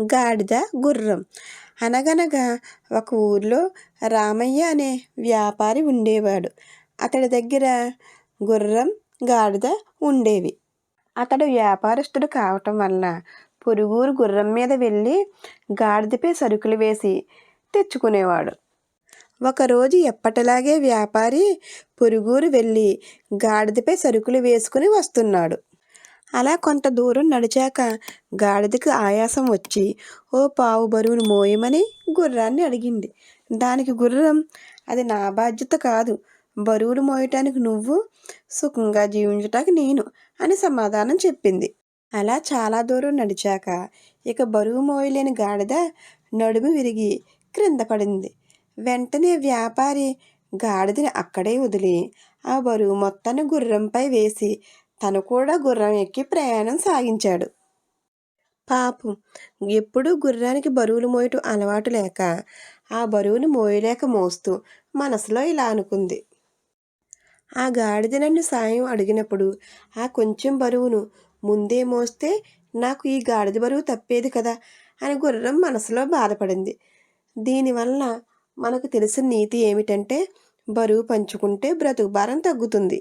గాడిద గుర్రం. అనగనగా ఒక ఊర్లో రామయ్య అనే వ్యాపారి ఉండేవాడు. అతడి దగ్గర గుర్రం, గాడిద ఉండేవి. అతడు వ్యాపారస్తుడు కావటం వల్ల పొరుగురు గుర్రం మీద వెళ్ళి గాడిదపై సరుకులు వేసి తెచ్చుకునేవాడు. ఒకరోజు ఎప్పటిలాగే వ్యాపారి పొరుగురు వెళ్ళి గాడిదపై సరుకులు వేసుకుని వస్తున్నాడు. అలా కొంత దూరం నడిచాక గాడిదకు ఆయాసం వచ్చి ఓ పావు బరువును మోయమని గుర్రాన్ని అడిగింది. దానికి గుర్రం, అది నా బాధ్యత కాదు, బరువులు మోయటానికి నువ్వు, సుఖంగా జీవించటానికి నేను అని సమాధానం చెప్పింది. అలా చాలా దూరం నడిచాక ఇక బరువు మోయలేని గాడిద నడుము విరిగి క్రింద పడింది. వెంటనే వ్యాపారి గాడిదని అక్కడే వదిలి ఆ బరువు మొత్తాన్ని గుర్రంపై వేసి తను కూడా గుర్రం ఎక్కి ప్రయాణం సాగించాడు. పాపం, ఎప్పుడూ గుర్రానికి బరువులు మోయటం అలవాటు లేక ఆ బరువును మోయలేక మోస్తూ మనసులో ఇలా అనుకుంది. ఆ గాడిద నన్ను సాయం అడిగినప్పుడు ఆ కొంచెం బరువును ముందే మోస్తే నాకు ఈ గాడిద బరువు తప్పేది కదా అని గుర్రం మనసులో బాధపడింది. దీనివల్ల మనకు తెలిసిన నీతి ఏమిటంటే, బరువు పంచుకుంటే బ్రతుకు భారం తగ్గుతుంది.